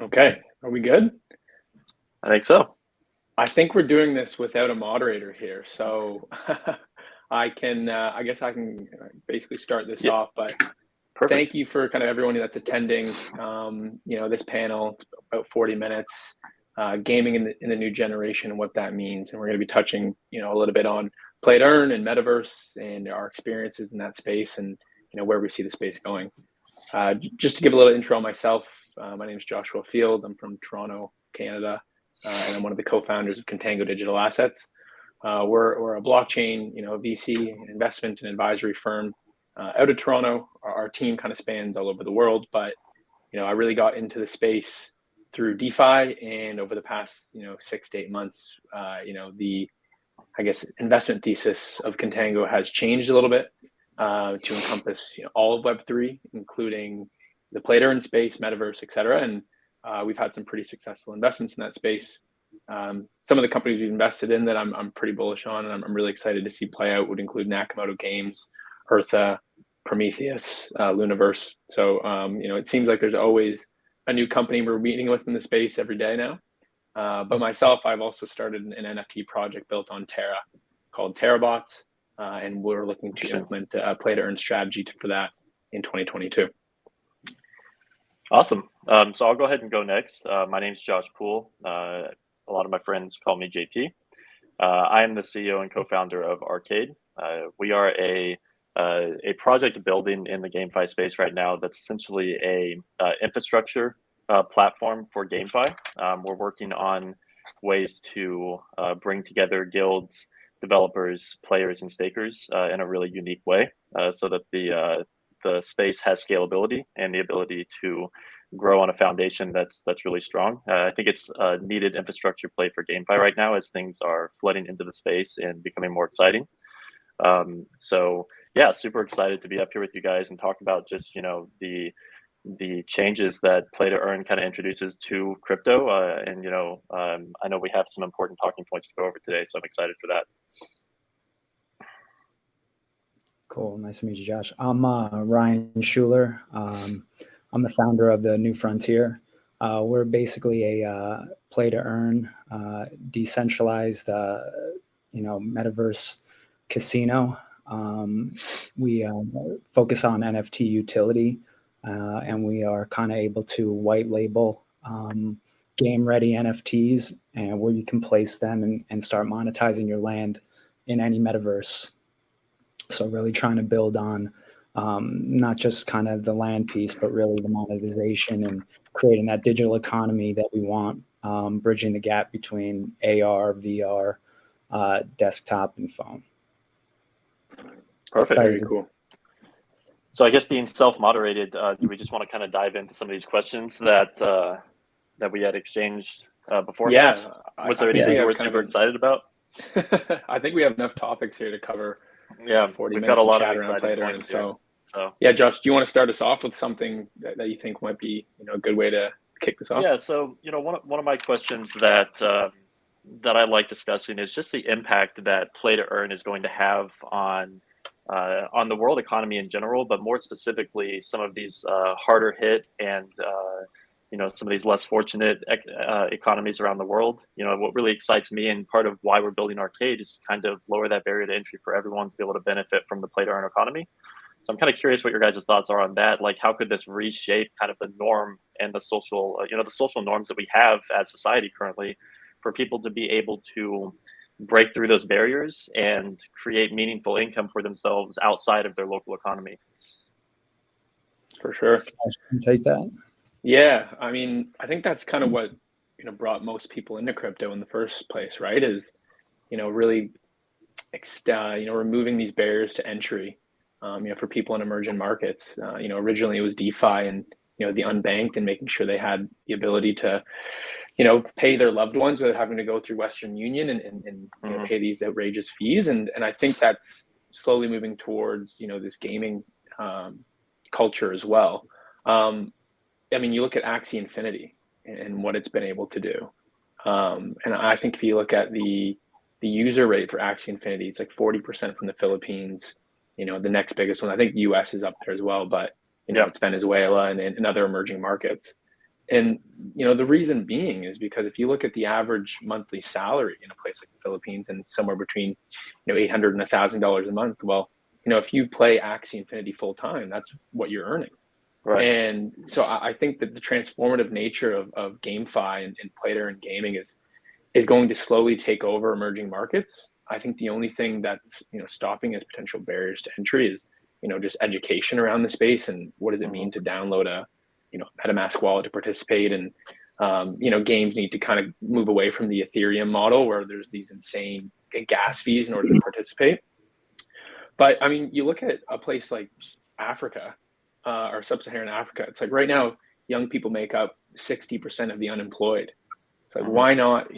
Okay, are we good? I think so. I think we're doing this without a moderator here, so I guess I can basically start this off. But Perfect. Thank you for kind of everyone that's attending. This panel, it's about 40 minutes, gaming in the new generation and what that means, and we're going to be touching a little bit on play to earn and metaverse and our experiences in that space, and where we see the space going. Just to give a little intro on myself, my name is Joshua Field. I'm from Toronto, Canada, and I'm one of the co-founders of Contango Digital Assets. We're a blockchain, VC investment and advisory firm out of Toronto. Our team kind of spans all over the world, but I really got into the space through DeFi, and over the past 6 to 8 months, the investment thesis of Contango has changed a little bit to encompass all of Web3, including the play to earn space, metaverse, et cetera. And we've had some pretty successful investments in that space. Some of the companies we've invested in that I'm pretty bullish on, and I'm really excited to see play out, would include Nakamoto Games, Eartha, Prometheus, Luniverse. So it seems like there's always a new company we're meeting with in the space every day now. But myself, I've also started an NFT project built on Terra called Terrabots, and we're looking to implement a play to earn strategy for that in 2022. Awesome. So I'll go ahead and go next. My name's Josh Poole. A lot of my friends call me JP. I am the CEO and co-founder of Arcade. We are a project building in the GameFi space right now that's essentially a infrastructure platform for GameFi. We're working on ways to bring together guilds, developers, players, and stakers in a really unique way, so that the space has scalability and the ability to grow on a foundation that's really strong. I think it's a needed infrastructure play for GameFi right now, as things are flooding into the space and becoming more exciting. So yeah, super excited to be up here with you guys and talk about just the changes that play to earn kind of introduces to crypto. And I know we have some important talking points to go over today, so I'm excited for that. Cool. Nice to meet you, Josh. I'm Ryan Schuler. I'm the founder of the New Frontier. We're basically a play to earn, decentralized, metaverse casino. We focus on NFT utility, and we are kind of able to white label game ready NFTs, and where you can place them and start monetizing your land in any metaverse. So really trying to build on not just kind of the land piece, but really the monetization and creating that digital economy that we want, bridging the gap between AR, VR, desktop, and phone. Perfect. Very cool. So I guess being self-moderated, do we just want to kind of dive into some of these questions that we had exchanged beforehand? Yeah. Was there anything you were super excited about? I think we have enough topics here to cover. Yeah, 40 we've minutes got a lot of chat of around play to earn. So yeah, Josh, do you want to start us off with something that you think might be a good way to kick this off? Yeah. So one of my questions that I like discussing is just the impact that play to earn is going to have on the world economy in general, but more specifically some of these harder hit and some of these less fortunate economies around the world. What really excites me, and part of why we're building Arcade, is to kind of lower that barrier to entry for everyone to be able to benefit from the play to earn economy. So I'm kind of curious what your guys' thoughts are on that. Like, how could this reshape kind of the norm and the social, the social norms that we have as society currently, for people to be able to break through those barriers and create meaningful income for themselves outside of their local economy? For sure. Can take that. Yeah, I mean, I think that's kind of what brought most people into crypto in the first place, right? Is really removing these barriers to entry, for people in emerging markets. Originally it was DeFi and the unbanked, and making sure they had the ability to pay their loved ones without having to go through Western Union and pay these outrageous fees. And I think that's slowly moving towards this gaming culture as well. I mean, you look at Axie Infinity and what it's been able to do. And I think if you look at the the user rate for Axie Infinity, it's like 40% from the Philippines. The next biggest one, I think the US is up there as well, but it's Venezuela and other emerging markets. And the reason being is because if you look at the average monthly salary in a place like the Philippines, and somewhere between $800 and $1,000 a month, well, if you play Axie Infinity full time, that's what you're earning. Right. And so I think that the transformative nature of GameFi and play-to-earn gaming is going to slowly take over emerging markets. I think the only thing that's stopping as potential barriers to entry is just education around the space, and what does it mean to download a MetaMask wallet to participate. And games need to kind of move away from the Ethereum model where there's these insane gas fees in order to participate. But I mean, you look at a place like Africa or sub-Saharan Africa, it's like right now young people make up 60% of the unemployed. It's like, why not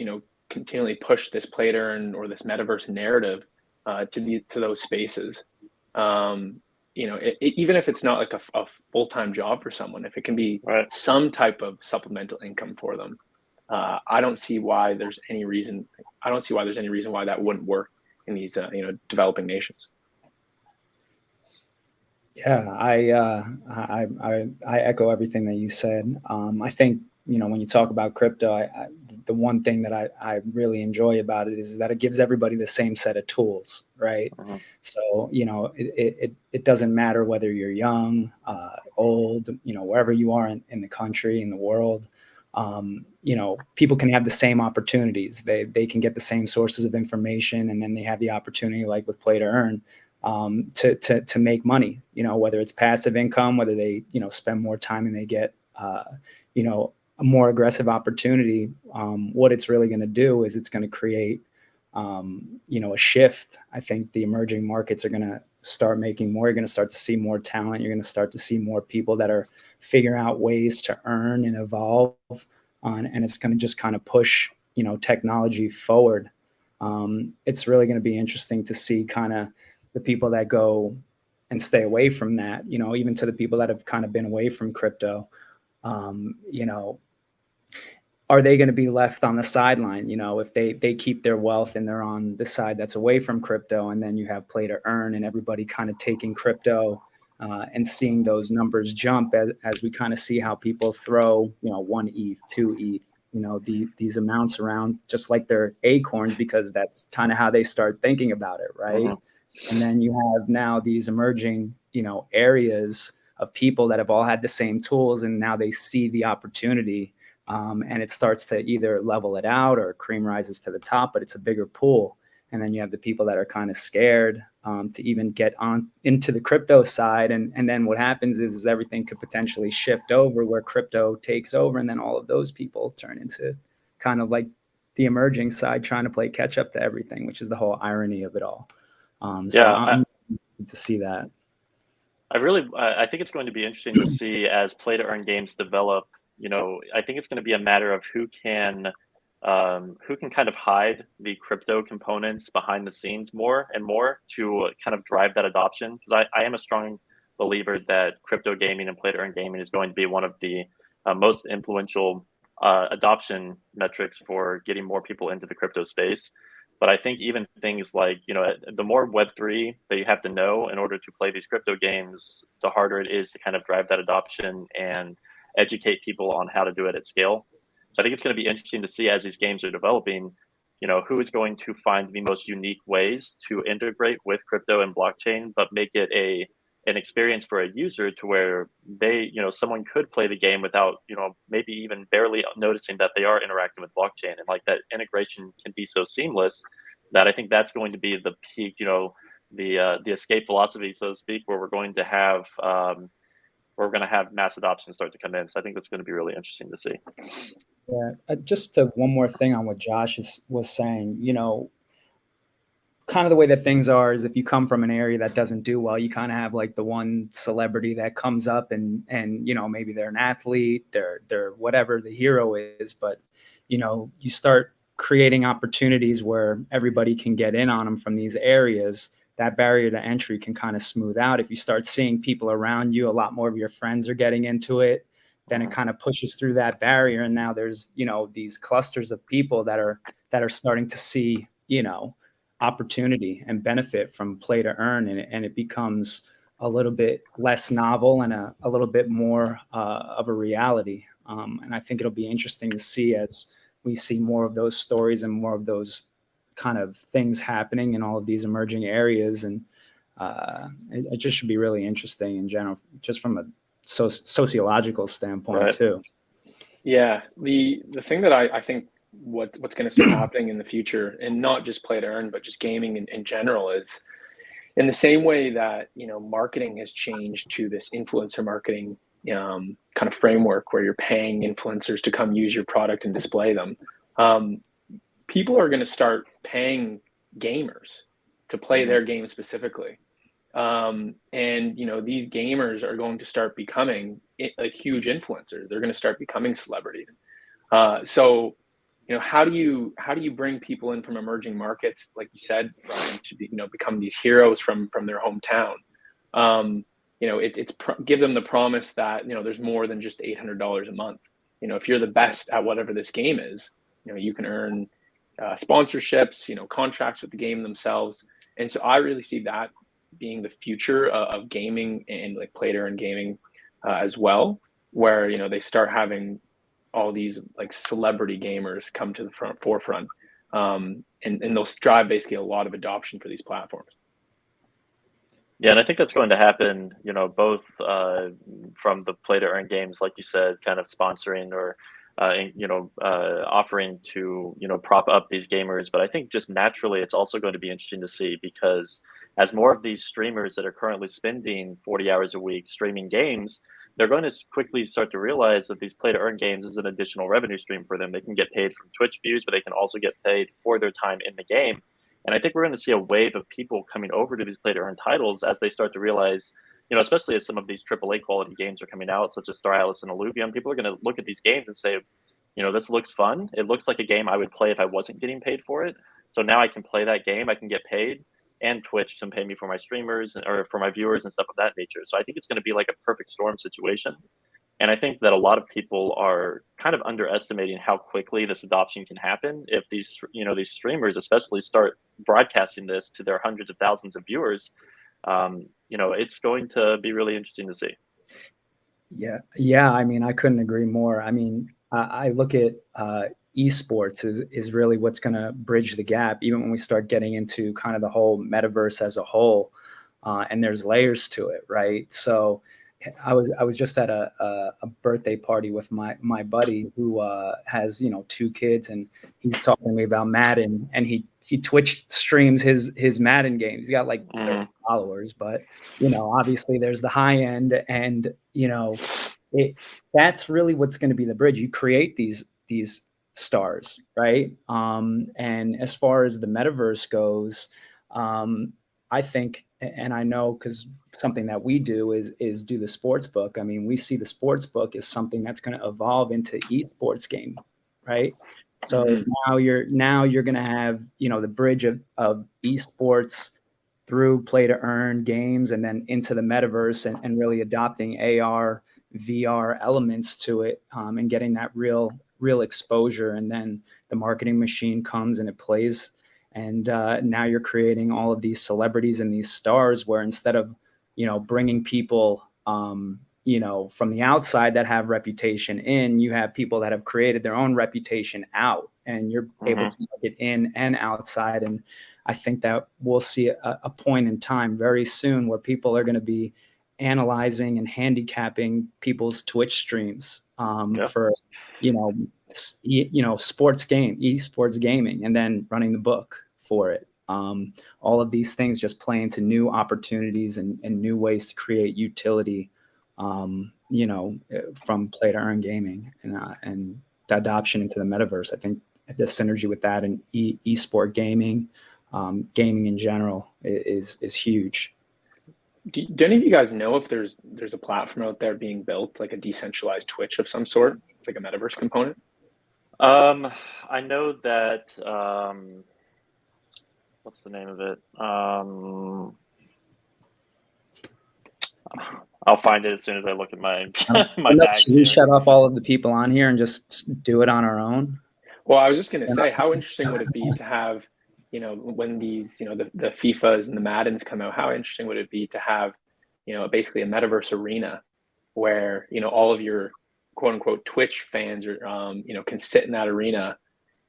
continually push this play to earn or this metaverse narrative to those spaces? Even if it's not like a full-time job for someone, if it can be some type of supplemental income for them, I don't see why there's any reason why that wouldn't work in these developing nations. Yeah, I echo everything that you said. I think when you talk about crypto, the one thing that I really enjoy about it is that it gives everybody the same set of tools, right? So it doesn't matter whether you're young, old, wherever you are in the country, in the world. People can have the same opportunities. They can get the same sources of information, and then they have the opportunity, like with play to earn, to make money, whether it's passive income, whether they, spend more time and they get, a more aggressive opportunity. What it's really going to do is it's going to create, a shift. I think the emerging markets are going to start making more. You're going to start to see more talent. You're going to start to see more people that are figuring out ways to earn and evolve and it's going to just kind of push, technology forward. It's really going to be interesting to see kind of the people that go and stay away from that, even to the people that have kind of been away from crypto, are they going to be left on the sideline? If they keep their wealth and they're on the side that's away from crypto, and then you have play to earn and everybody kind of taking crypto and seeing those numbers jump as we kind of see how people throw, 1 ETH, 2 ETH, these amounts around just like they're acorns, because that's kind of how they start thinking about it, right? And then you have now these emerging, areas of people that have all had the same tools, and now they see the opportunity, and it starts to either level it out or cream rises to the top, but it's a bigger pool. And then you have the people that are kind of scared to even get on into the crypto side. And then what happens is everything could potentially shift over where crypto takes over, and then all of those people turn into kind of like the emerging side trying to play catch up to everything, which is the whole irony of it all. I'm to see that. I think it's going to be interesting to see as play to earn games develop. I think it's going to be a matter of who can kind of hide the crypto components behind the scenes more and more to kind of drive that adoption. Because I am a strong believer that crypto gaming and play to earn gaming is going to be one of the most influential adoption metrics for getting more people into the crypto space. But I think even things like, the more Web3 that you have to know in order to play these crypto games, the harder it is to kind of drive that adoption and educate people on how to do it at scale. So I think it's going to be interesting to see as these games are developing, who is going to find the most unique ways to integrate with crypto and blockchain, but make it an experience for a user to where they, someone could play the game without, maybe even barely noticing that they are interacting with blockchain. And like that integration can be so seamless that I think that's going to be the peak, the escape philosophy, so to speak, where we're going to have mass adoption start to come in. So I think that's going to be really interesting to see. Yeah, just one more thing on what Josh was saying, kind of the way that things are is if you come from an area that doesn't do well, you kind of have like the one celebrity that comes up and maybe they're an athlete, they're whatever the hero is, but you start creating opportunities where everybody can get in on them from these areas. That barrier to entry can kind of smooth out. If you start seeing people around you, a lot more of your friends are getting into it, then it kind of pushes through that barrier. And now there's, these clusters of people that are starting to see opportunity and benefit from play to earn, and it becomes a little bit less novel and a little bit more of a reality. And I think it'll be interesting to see as we see more of those stories and more of those kind of things happening in all of these emerging areas. And it just should be really interesting in general, just from a sociological standpoint, right, too. Yeah, the thing that I think what's going to start happening in the future, and not just play to earn, but just gaming in general, is in the same way that, marketing has changed to this influencer marketing kind of framework where you're paying influencers to come use your product and display them. People are going to start paying gamers to play their game specifically. And, these gamers are going to start becoming like huge influencers. They're going to start becoming celebrities. So, how do you bring people in from emerging markets, like you said, Ryan, to become these heroes from their hometown? Give them the promise that, there's more than just $800 a month. If you're the best at whatever this game is, you can earn sponsorships, contracts with the game themselves. And so I really see that being the future of gaming and like play to earn gaming as well, where, they start having all these like celebrity gamers come to the forefront, and they'll drive basically a lot of adoption for these platforms. Yeah, and I think that's going to happen, both from the play to earn games, like you said, kind of sponsoring or offering to prop up these gamers. But I think just naturally, it's also going to be interesting to see, because as more of these streamers that are currently spending 40 hours a week streaming games, they're going to quickly start to realize that these play to earn games is an additional revenue stream for them. They can get paid from Twitch views, but they can also get paid for their time in the game. And I think we're going to see a wave of people coming over to these play to earn titles as they start to realize, especially as some of these AAA quality games are coming out, such as Star Atlas and Illuvium, people are going to look at these games and say, this looks fun. It looks like a game I would play if I wasn't getting paid for it. So now I can play that game, I can get paid, and Twitch can pay me for my streamers or for my viewers and stuff of that nature. So I think it's going to be like a perfect storm situation. And I think that a lot of people are kind of underestimating how quickly this adoption can happen if these streamers especially start broadcasting this to their hundreds of thousands of viewers. It's going to be really interesting to see. Yeah. I mean, I couldn't agree more. I mean, I look at esports is really what's going to bridge the gap, even when we start getting into kind of the whole metaverse as a whole, and there's layers to it, right? So I was just at a birthday party with my buddy who has 2 kids, and he's talking to me about Madden, and he Twitch streams his Madden games. He's got like 30 followers, but obviously there's the high end, and that's really what's going to be the bridge. You create these stars, right? And as far as the metaverse goes, I think, and I know because something that we do is do the sports book. I mean, we see the sports book as something that's going to evolve into esports game, right? So now you're going to have the bridge of esports through play to earn games, and then into the metaverse, and really adopting AR, VR elements to it, and getting that real exposure. And then the marketing machine comes and it plays. And now you're creating all of these celebrities and these stars, where instead of, bringing people, from the outside that have reputation in, you have people that have created their own reputation out, and you're able to market in and outside. And I think that we'll see a point in time very soon where people are going to be analyzing and handicapping people's Twitch streams for, esports gaming, and then running the book for it. All of these things just play into new opportunities and new ways to create utility, from play to earn gaming, and the adoption into the metaverse. I think the synergy with that and esport gaming in general is huge. Do any of you guys know if there's a platform out there being built, like a decentralized Twitch of some sort? It's like a metaverse component. I know that. What's the name of it? I'll find it as soon as I look at my bag. Should we shut off all of the people on here and just do it on our own? Well, I was just going to say, how interesting would it be to have when these, the FIFAs and the Maddens come out, how interesting would it be to have, basically a metaverse arena where, all of your quote unquote Twitch fans are, can sit in that arena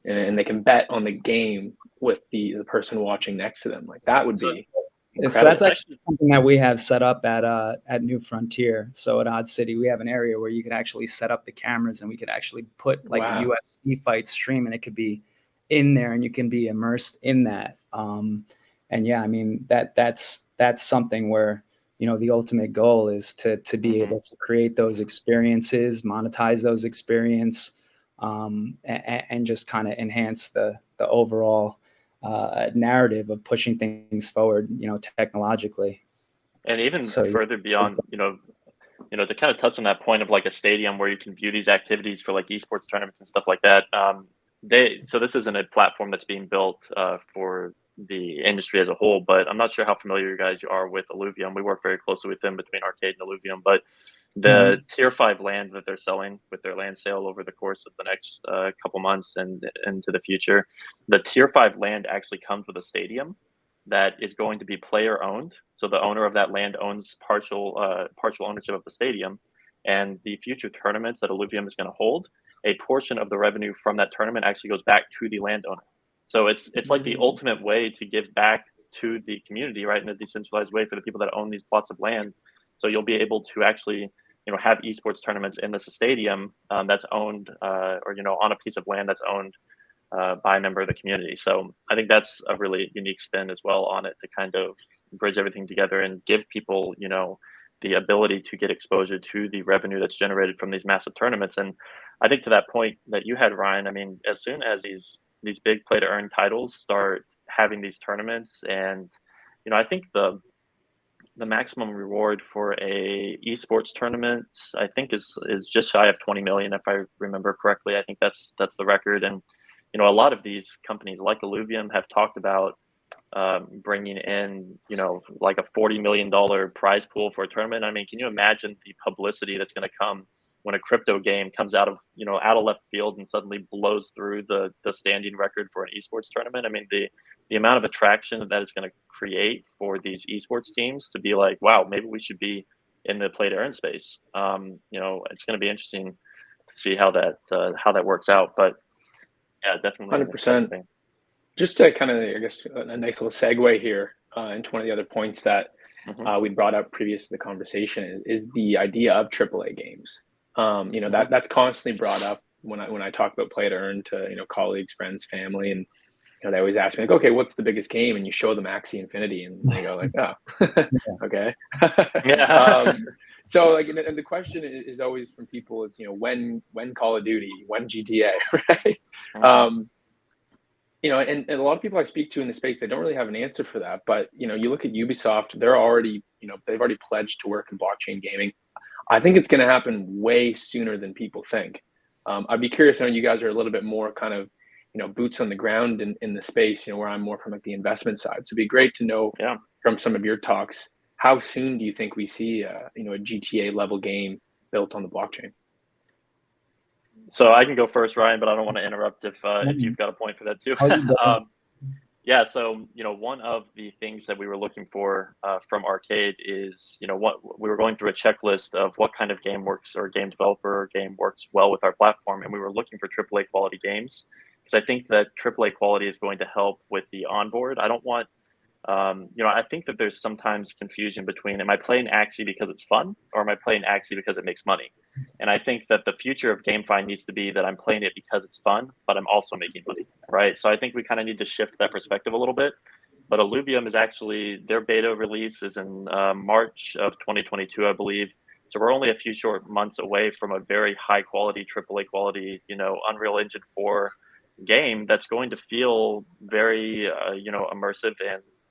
and they can bet on the game with the person watching next to them. Like that would be incredible. So that's actually something that we have set up at New Frontier. So at Odd City, we have an area where you could actually set up the cameras and we could actually put like a UFC fight stream, and it could be in there and you can be immersed in that. And yeah, I mean, that's something where, the ultimate goal is to be able to create those experiences, monetize those experiences, and just kind of enhance the overall narrative of pushing things forward, technologically. And even further beyond, to kind of touch on that point of like a stadium where you can view these activities for like esports tournaments and stuff like that. So this isn't a platform that's being built for the industry as a whole, but I'm not sure how familiar you guys are with Illuvium. We work very closely with them between Arcade and Illuvium, but the tier 5 land that they're selling with their land sale over the course of the next couple months and into the future, the tier 5 land actually comes with a stadium that is going to be player owned. So the owner of that land owns partial ownership of the stadium, and the future tournaments that Illuvium is going to hold, a portion of the revenue from that tournament actually goes back to the landowner. So it's like the ultimate way to give back to the community, right, in a decentralized way for the people that own these plots of land. So you'll be able to actually, have esports tournaments in this stadium that's owned, or on a piece of land that's owned by a member of the community. So I think that's a really unique spin as well on it to kind of bridge everything together and give people, the ability to get exposure to the revenue that's generated from these massive tournaments. And I think to that point that you had, Ryan, I mean, as soon as these big play to earn titles start having these tournaments, and I think the maximum reward for a esports tournament, I think is just shy of 20 million, if I remember correctly. I think that's the record. And a lot of these companies like Illuvium have talked about bringing in, like a $40 million prize pool for a tournament. I mean, can you imagine the publicity that's going to come when a crypto game comes out of left field and suddenly blows through the standing record for an esports tournament? I mean, the amount of attraction that it's going to create for these esports teams to be like, wow, maybe we should be in the play to earn space. It's going to be interesting to see how that works out. But yeah, definitely 100%. Just to kind of, I guess, a nice little segue here into one of the other points that we brought up previous to the conversation is the idea of AAA games. That's constantly brought up when I talk about play to earn to colleagues, friends, family, and they always ask me like, okay, what's the biggest game? And you show them Axie Infinity, and they go like, oh, okay. So like, and the question is always from people is when Call of Duty, when GTA, right? And a lot of people I speak to in the space, they don't really have an answer for that. But you look at Ubisoft, they're already they've already pledged to work in blockchain gaming. I think it's going to happen way sooner than people think. I'd be curious. I know you guys are a little bit more kind of, boots on the ground in the space, where I'm more from like the investment side. So it'd be great to know from some of your talks, how soon do you think we see, a GTA level game built on the blockchain? So I can go first, Ryan, but I don't want to interrupt if you've got a point for that too. Yeah, so one of the things that we were looking for from Arcade is what we were going through a checklist of what kind of game works, or game developer or game works well with our platform, and we were looking for AAA quality games, because I think that AAA quality is going to help with the onboard. I don't want I think that there's sometimes confusion between, am I playing Axie because it's fun, or am I playing Axie because it makes money? And I think that the future of GameFi needs to be that I'm playing it because it's fun, but I'm also making money, right? So I think we kind of need to shift that perspective a little bit. But Illuvium is actually, their beta release is in March of 2022, I believe. So we're only a few short months away from a very high quality, AAA quality, Unreal Engine 4 game that's going to feel very, immersive,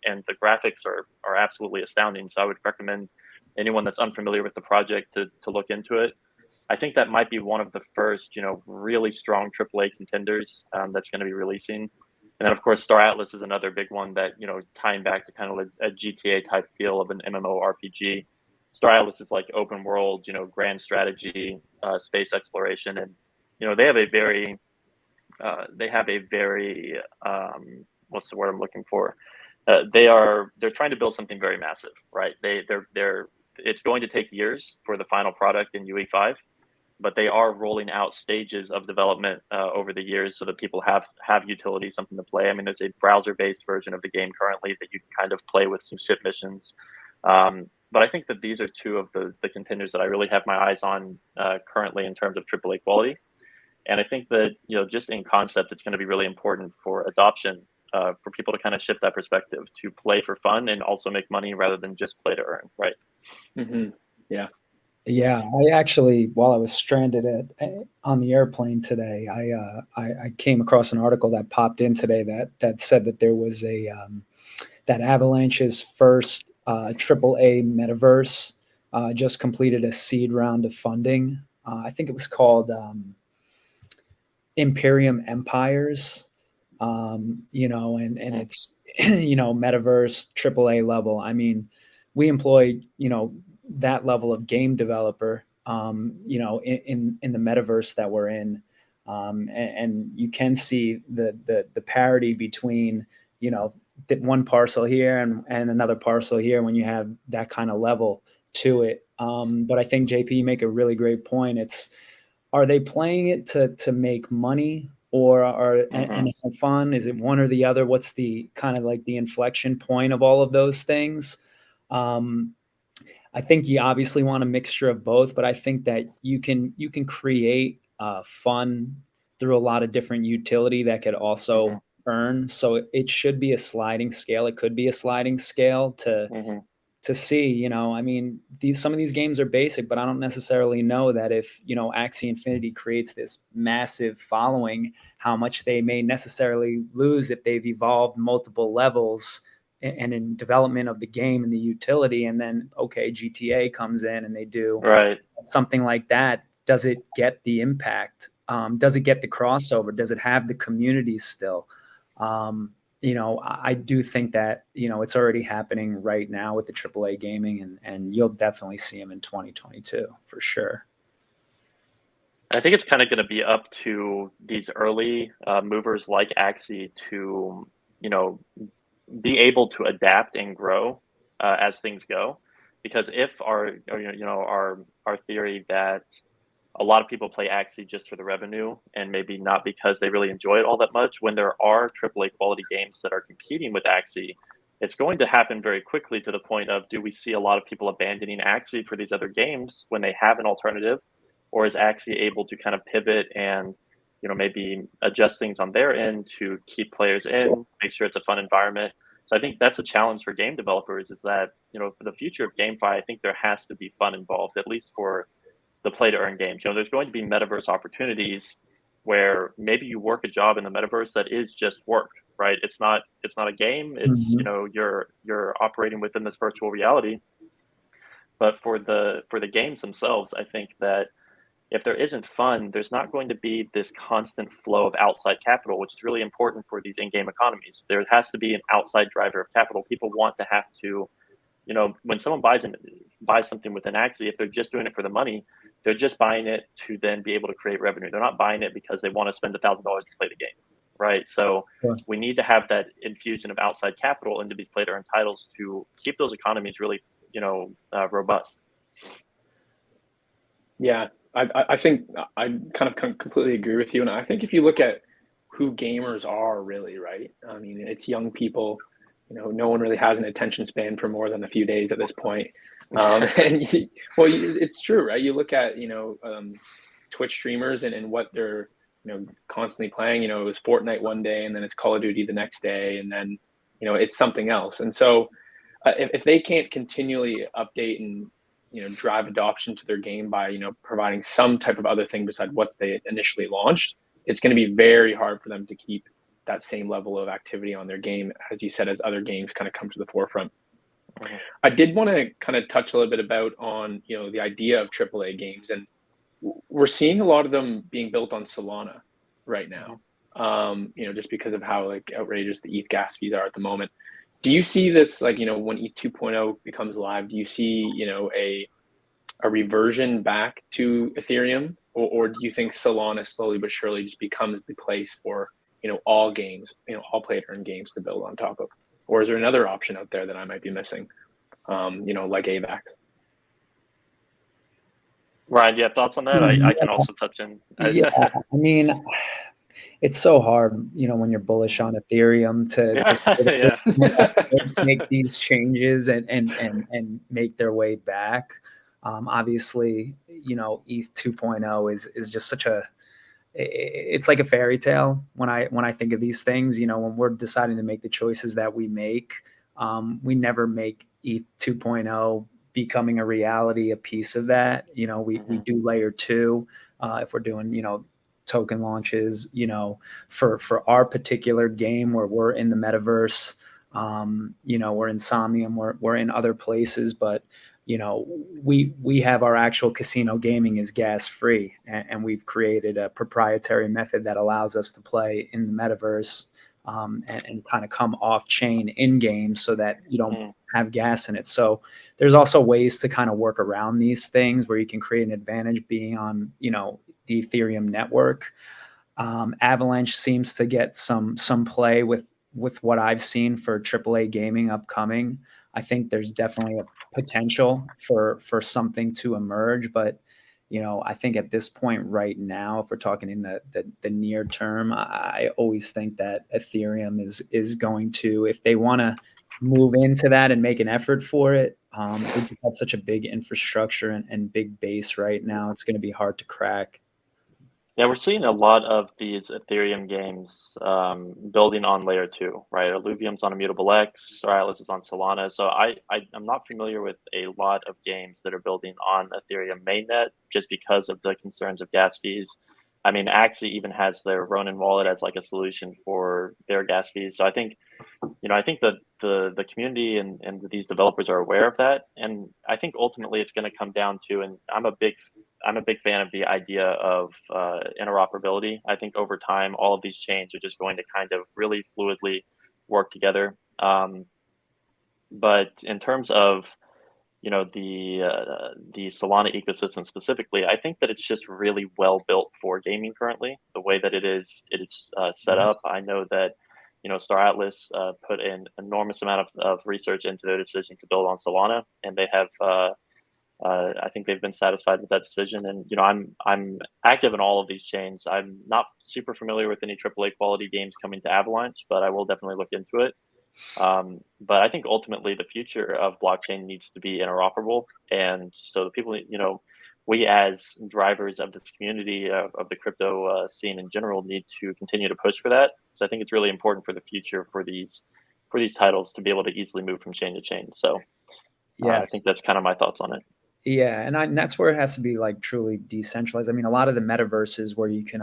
and the graphics are absolutely astounding. So I would recommend anyone that's unfamiliar with the project to look into it. I think that might be one of the first, really strong AAA contenders that's going to be releasing. And then, of course, Star Atlas is another big one that, tying back to kind of a GTA type feel of an MMORPG. Star Atlas is like open world, grand strategy, space exploration. And, they have a very what's the word I'm looking for? They're trying to build something very massive, right? It's going to take years for the final product in UE5, but they are rolling out stages of development over the years so that people have utility, something to play. I mean, there's a browser-based version of the game currently that you can kind of play with some ship missions. But I think that these are two of the contenders that I really have my eyes on currently in terms of AAA quality. And I think that, just in concept, it's going to be really important for adoption, for people to kind of shift that perspective to play for fun and also make money rather than just play to earn, right? Mm-hmm. Yeah. Yeah, I actually, while I was stranded on the airplane today, I came across an article that popped in today that said that there was that Avalanche's first AAA Metaverse just completed a seed round of funding. I think it was called Imperium Empires, and it's Metaverse AAA level. I mean, we employ that level of game developer, in the metaverse that we're in, and you can see the parity between one parcel here and another parcel here when you have that kind of level to it. But I think JP, you make a really great point. Are they playing it to make money or and have fun? Is it one or the other? What's the kind of like the inflection point of all of those things? I think you obviously want a mixture of both, but I think that you can create fun through a lot of different utility that could also earn. So it should be a sliding scale. It could be a sliding scale to see, I mean, some of these games are basic, but I don't necessarily know that if, Axie Infinity creates this massive following, how much they may necessarily lose if they've evolved multiple levels and in development of the game and the utility. And then, okay, GTA comes in and they do something like that. Does it get the impact? Does it get the crossover? Does it have the community still? I do think that, it's already happening right now with the AAA gaming, and you'll definitely see them in 2022 for sure. I think it's kind of going to be up to these early movers like Axie to, be able to adapt and grow as things go. Because if our theory that a lot of people play Axie just for the revenue and maybe not because they really enjoy it all that much, when there are AAA quality games that are competing with Axie, it's going to happen very quickly to the point of, do we see a lot of people abandoning Axie for these other games when they have an alternative? Or is Axie able to kind of pivot and maybe adjust things on their end to keep players in, make sure it's a fun environment? So I think that's a challenge for game developers, is that, for the future of GameFi, I think there has to be fun involved, at least for the play to earn games. There's going to be metaverse opportunities where maybe you work a job in the metaverse that is just work, right? It's not a game. It's, you're operating within this virtual reality. But for the games themselves, I think that if there isn't fun, there's not going to be this constant flow of outside capital, which is really important for these in-game economies. There has to be an outside driver of capital. People want to have to, when someone buys something within Axie, if they're just doing it for the money, they're just buying it to then be able to create revenue. They're not buying it because they want to spend $1,000 to play the game, right? So we need to have that infusion of outside capital into these play-to-earn titles to keep those economies really, robust. Yeah, I think I kind of completely agree with you. And I think if you look at who gamers are really, right? I mean, it's young people. No one really has an attention span for more than a few days at this point. It's true, right? You look at, Twitch streamers and what they're, constantly playing. It was Fortnite one day, and then it's Call of Duty the next day, and then, it's something else. And so if they can't continually update and, drive adoption to their game by, providing some type of other thing besides what they initially launched, it's going to be very hard for them to keep that same level of activity on their game, as you said, as other games kind of come to the forefront. I did want to kind of touch a little bit about on, the idea of AAA games, and we're seeing a lot of them being built on Solana right now. Just because of how like outrageous the ETH gas fees are at the moment. Do you see this, like, when ETH 2.0 becomes live, do you see, a reversion back to Ethereum, or do you think Solana slowly but surely just becomes the place for, all games, all play to earn games to build on top of? Or is there another option out there that I might be missing, like AVAX? Ryan, do you have thoughts on that? I can also touch in. Yeah, I mean, it's so hard, when you're bullish on Ethereum to make these changes and make their way back. Obviously, ETH 2.0 is just it's like a fairy tale when I think of these things. When we're deciding to make the choices that we make, we never make ETH 2.0 becoming a reality a piece of that. We do layer 2 if we're doing token launches. For our particular game where we're in the metaverse, we're in Somnium, we're in other places, but we have our actual casino gaming is gas free, and we've created a proprietary method that allows us to play in the metaverse and kind of come off chain in game so that you don't have gas in it. So there's also ways to kind of work around these things where you can create an advantage being on the Ethereum network. Avalanche seems to get some play with what I've seen for AAA gaming upcoming. I think there's definitely a potential for something to emerge, but I think at this point right now, if we're talking in the near term, I always think that Ethereum is going to, if they want to move into that and make an effort for it, they just have such a big infrastructure and big base right now. It's going to be hard to crack. Yeah, we're seeing a lot of these Ethereum games building on layer 2, right? Illuvium's on Immutable X, or Atlas is on Solana. So I'm not familiar with a lot of games that are building on Ethereum mainnet just because of the concerns of gas fees. I mean, Axie even has their Ronin wallet as like a solution for their gas fees. So I think that the community and these developers are aware of that, and I think ultimately it's going to come down to, and I'm a big fan of the idea of interoperability. I think over time, all of these chains are just going to kind of really fluidly work together. But in terms of the Solana ecosystem specifically, I think that it's just really well built for gaming currently. The way that it's set up, I know that Star Atlas put an enormous amount of research into their decision to build on Solana, and they have I think they've been satisfied with that decision. And I'm active in all of these chains. I'm not super familiar with any AAA quality games coming to Avalanche, but I will definitely look into it. But I think ultimately the future of blockchain needs to be interoperable, and so the people, we as drivers of this community of the crypto scene in general need to continue to push for that. So I think it's really important for the future for these titles to be able to easily move from chain to chain. So I think that's kind of my thoughts on it. Yeah, and that's where it has to be like truly decentralized. I mean, a lot of the metaverses where you can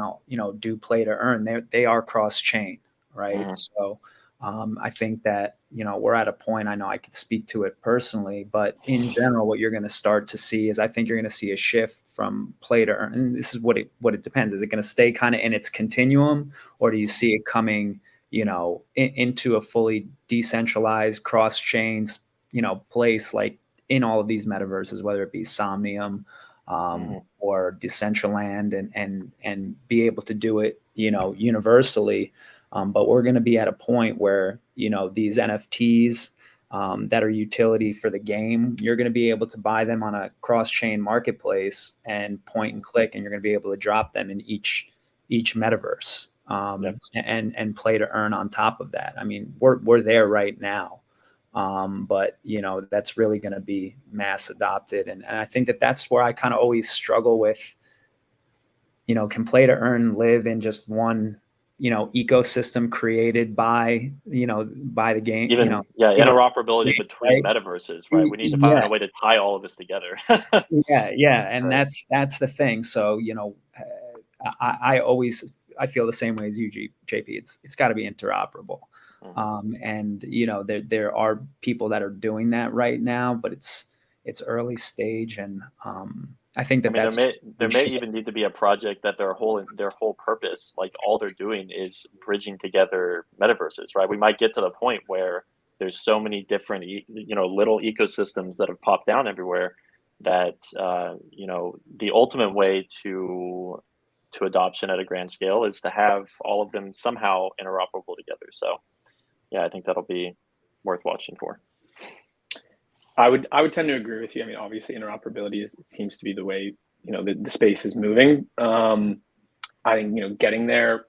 do play to earn, they are cross chain, right? So I think that we're at a point. I know I could speak to it personally, but in general, what you're going to start to see is I think you're going to see a shift from play to earn. And this is what it depends. Is it going to stay kind of in its continuum, or do you see it coming into a fully decentralized cross chains place like in all of these metaverses, whether it be Somnium or Decentraland, and be able to do it universally. But we're going to be at a point where these NFTs that are utility for the game, you're going to be able to buy them on a cross-chain marketplace and point and click, and you're going to be able to drop them in each metaverse and play to earn on top of that. I mean, we're there right now. But that's really going to be mass adopted, and I think that's where I kind of always struggle with. Can play to earn live in just one ecosystem created by the game? Interoperability between metaverses, right? We need to find a way to tie all of this together. And that's the thing. So I feel the same way as you, JP. It's got to be interoperable. And there are people that are doing that right now, but it's early stage, and I think there may even need to be a project that their whole purpose, like all they're doing is bridging together metaverses, right? We might get to the point where there's so many different little ecosystems that have popped down everywhere that the ultimate way to to adoption at a grand scale is to have all of them somehow interoperable together. So yeah, I think that'll be worth watching for. I would tend to agree with you. I mean, obviously interoperability it seems to be the way, the space is moving. I think, getting there,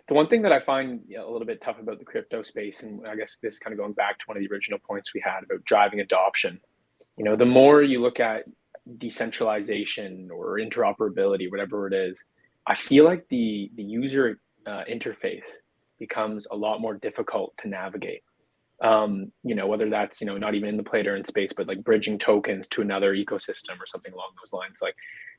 the one thing that I find a little bit tough about the crypto space, and I guess this kind of going back to one of the original points we had about driving adoption, the more you look at decentralization or interoperability, whatever it is, I feel like the user interface becomes a lot more difficult to navigate. Whether that's, not even in the play to earn space, but like bridging tokens to another ecosystem or something along those lines. Like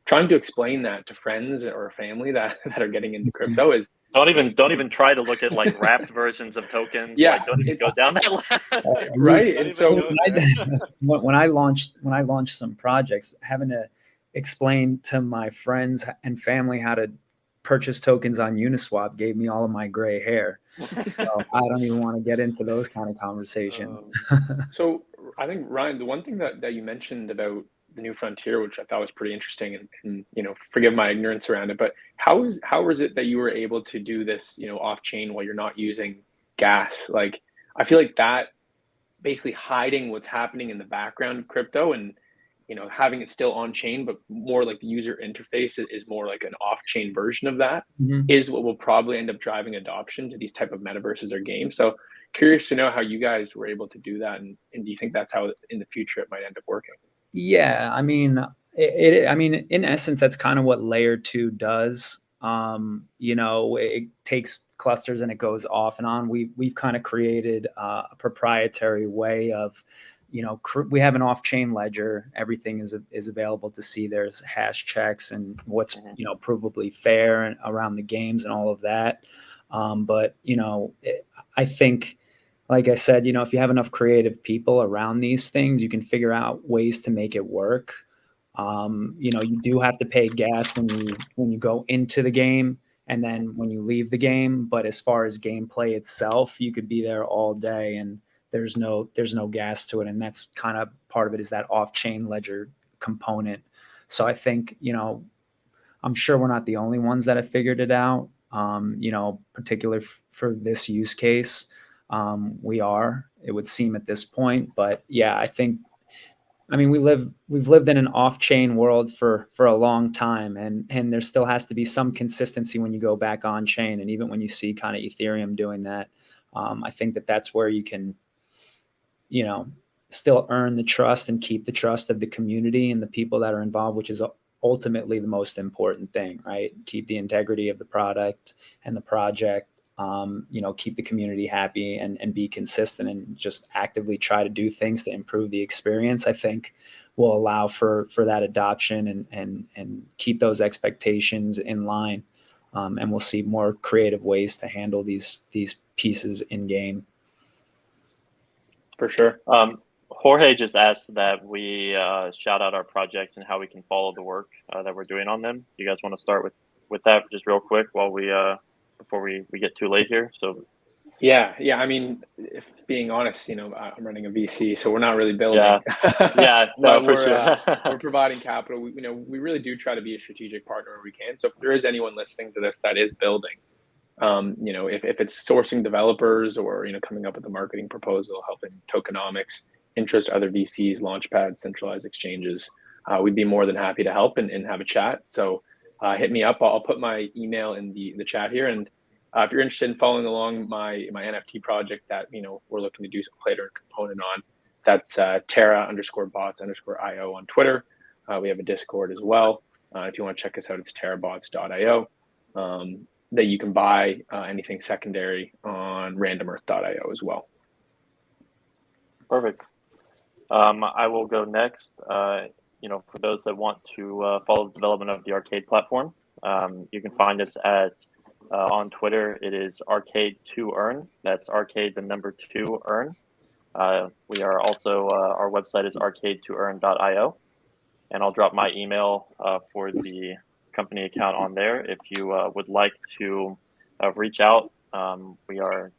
trying to explain that to friends or family that are getting into crypto is don't even try to look at like wrapped versions of tokens. Yeah, like don't even go down that line. right. And so when I launched some projects, having to explain to my friends and family how to purchase tokens on Uniswap gave me all of my gray hair. So I don't even want to get into those kind of conversations. So I think, Ryan, the one thing that you mentioned about the new frontier, which I thought was pretty interesting, and forgive my ignorance around it, but how was it that you were able to do this, off chain while you're not using gas? Like, I feel like that basically hiding what's happening in the background of crypto and having it still on chain, but more like the user interface is more like an off chain version of that, is what will probably end up driving adoption to these type of metaverses or games. So curious to know how you guys were able to do that, and do you think that's how in the future it might end up working? Yeah, I mean, in essence, that's kind of what layer 2 does. It takes clusters and it goes off and on. We've kind of created a proprietary way of, we have an off-chain ledger. Everything is available to see. There's hash checks and what's provably fair and around the games and all of that. But I think, like I said, if you have enough creative people around these things, you can figure out ways to make it work. You do have to pay gas when you go into the game and then when you leave the game. But as far as gameplay itself, you could be there all day and there's no gas to it. And that's kind of part of it, is that off-chain ledger component. So I think, I'm sure we're not the only ones that have figured it out, particular for this use case. We are, it would seem at this point, but yeah, we've lived in an off-chain world for a long time, and there still has to be some consistency when you go back on chain. And even when you see kind of Ethereum doing that, I think that's where you can, still earn the trust and keep the trust of the community and the people that are involved, which is ultimately the most important thing, right? Keep the integrity of the product and the project. Keep the community happy and be consistent and just actively try to do things to improve the experience, I think will allow for that adoption and keep those expectations in line. And we'll see more creative ways to handle these pieces in game. For sure. Jorge just asked that we shout out our projects and how we can follow the work that we're doing on them. You guys want to start with that just real quick while before we get too late here? So yeah. I mean, if being honest, I'm running a VC, so we're not really building. Yeah, no, for sure. We're providing capital. We really do try to be a strategic partner where we can. So if there is anyone listening to this that is building, if it's sourcing developers or coming up with a marketing proposal, helping tokenomics, interest other VCs, launchpads, centralized exchanges, we'd be more than happy to help and have a chat. So hit me up. I'll put my email in the chat here, and if you're interested in following along my NFT project that we're looking to do some play to earn component on, that's Terra_bots_IO on Twitter. We have a Discord as well. If you want to check us out, it's terrabots.io. That you can buy anything secondary on randomearth.io as well. Perfect. I will go next. For those that want to follow the development of the Arcade platform, you can find us on Twitter. It is Arcade2Earn. That's Arcade, the number 2 earn. We are also, our website is arcade2earn.io. And I'll drop my email for the company account on there if you would like to reach out. We are,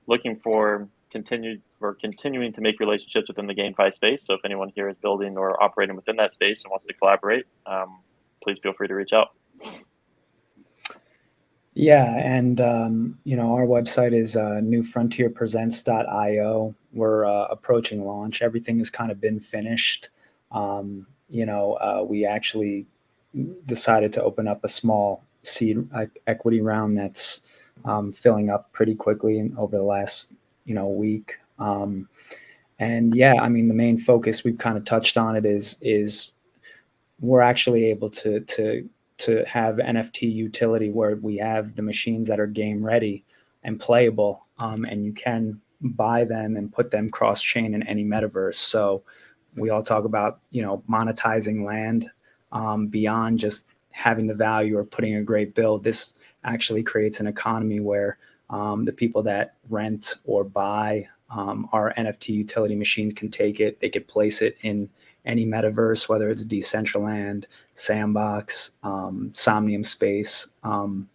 looking for continuing to make relationships within the GameFi space. So if anyone here is building or operating within that space and wants to collaborate, please feel free to reach out. Yeah, and our website is newfrontierpresents.io. We're approaching launch. Everything has kind of been finished. We actually decided to open up a small seed equity round that's filling up pretty quickly over the last week. And yeah, I mean, the main focus, we've kind of touched on it, is we're actually able to have NFT utility where we have the machines that are game ready and playable, and you can buy them and put them cross chain in any metaverse. So we all talk about monetizing land beyond just having the value or putting a great build. This actually creates an economy where the people that rent or buy our NFT utility machines can take it, they could place it in any metaverse, whether it's Decentraland, Sandbox, Somnium Space, and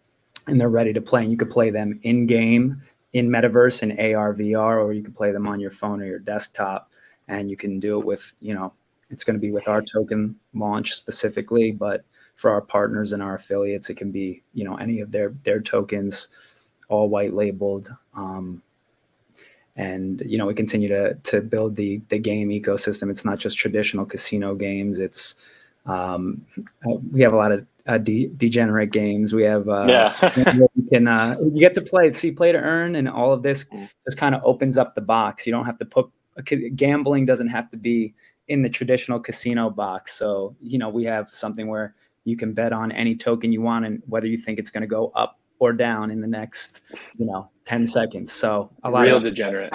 they're ready to play. And you could play them in game, in metaverse, in AR, VR, or you can play them on your phone or your desktop. And you can do it with, it's going to be with our token launch specifically, but for our partners and our affiliates, it can be, any of their tokens, all white labeled. And we continue to build the game ecosystem. It's not just traditional casino games. It's we have a lot of degenerate games. We have you get to play, see, play to earn, and all of this just kind of opens up the box. You don't have to put gambling doesn't have to be in the traditional casino box. So we have something where you can bet on any token you want, and whether you think it's going to go up or down in the next 10 seconds. So a lot real of degenerate.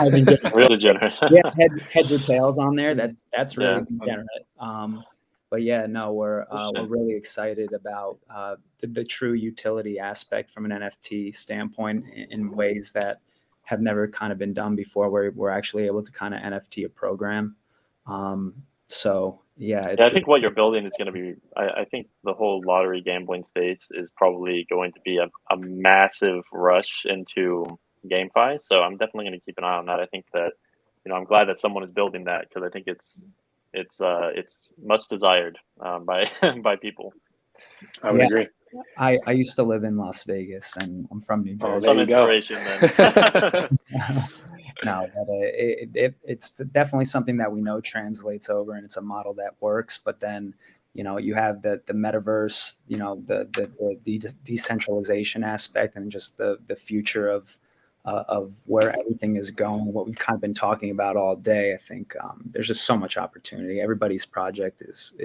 Real degenerate. Yeah, heads or tails on there. That's really degenerate. But yeah, no, we're really excited about the true utility aspect from an NFT standpoint in ways that have never kind of been done before, where we're actually able to kind of NFT a program. So yeah, I think what you're building is going to be, I think the whole lottery gambling space is probably going to be a massive rush into GameFi. So I'm definitely going to keep an eye on that. I think that, I'm glad that someone is building that, because I think it's much desired by people. I would agree. I used to live in Las Vegas, and I'm from New Jersey. Some inspiration then. No, but it's definitely something that we know translates over, and it's a model that works. But then, you have the metaverse, the decentralization aspect, and just the future of where everything is going. What we've kind of been talking about all day. I think there's just so much opportunity. Everybody's project is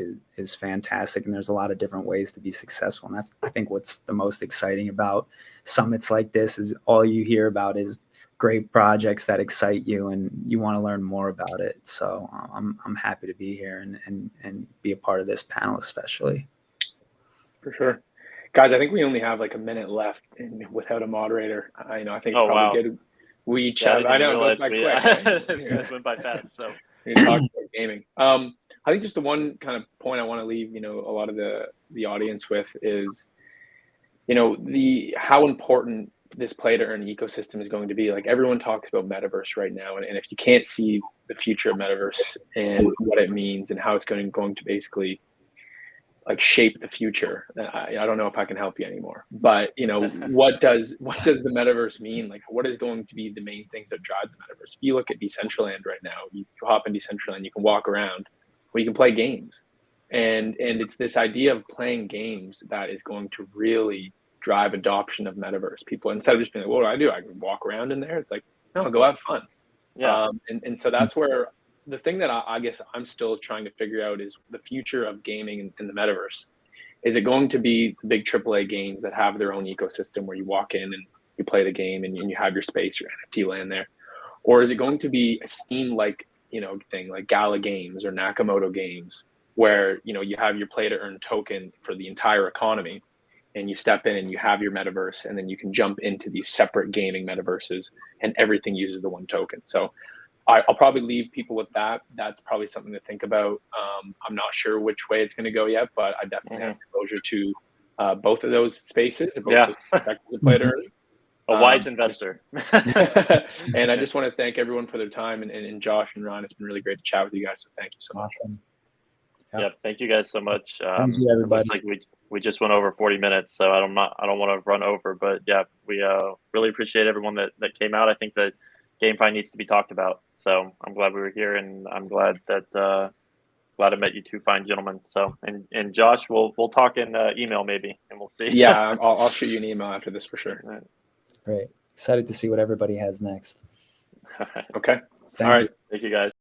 fantastic, and there's a lot of different ways to be successful. And that's, I think, what's the most exciting about summits like this, is all you hear about is great projects that excite you, and you want to learn more about it. So I'm happy to be here and be a part of this panel, especially. For sure. Guys, I think we only have like a minute left without a moderator. I think it's probably good. We each have. I know it goes by quick. It just went by fast. So we talk about gaming. I think just the one kind of point I want to leave, a lot of the audience with is, how important this play to earn ecosystem is going to be. Like, everyone talks about Metaverse right now, and if you can't see the future of Metaverse and what it means and how it's going to basically like shape the future, I don't know if I can help you anymore. But what does the Metaverse mean? Like, what is going to be the main things that drive the Metaverse? If you look at Decentraland right now, you hop in Decentraland, you can walk around, or you can play games, and it's this idea of playing games that is going to really drive adoption of Metaverse. People, instead of just being like, what do? I can walk around in there. It's like, no, go have fun. Yeah. And so that's where the thing that I guess I'm still trying to figure out is the future of gaming in the Metaverse. Is it going to be the big AAA games that have their own ecosystem where you walk in and you play the game and you have your space, your NFT land there? Or is it going to be a Steam-like, thing like Gala Games or Nakamoto Games, where, you have your play to earn token for the entire economy, and you step in and you have your metaverse, and then you can jump into these separate gaming metaverses, and everything uses the one token. So I'll probably leave people with that. That's probably something to think about. I'm not sure which way it's going to go yet, but I definitely have exposure to both of those spaces, both those perspectives of play to earn. A wise investor. And I just want to thank everyone for their time, and Josh and Ron, it's been really great to chat with you guys. So thank you so much. Awesome. Yep. Thank you guys so much. Thank you, everybody. Like we just went over 40 minutes, so I don't want to run over, but yeah, we really appreciate everyone that came out. I think that GameFi needs to be talked about, so I'm glad we were here, and I'm glad I met you two fine gentlemen. So, and Josh, we'll talk in email maybe, and we'll see. Yeah, I'll shoot you an email after this for sure. Great. Excited to see what everybody has next. All right. Okay. Thank All right. you. Thank you guys.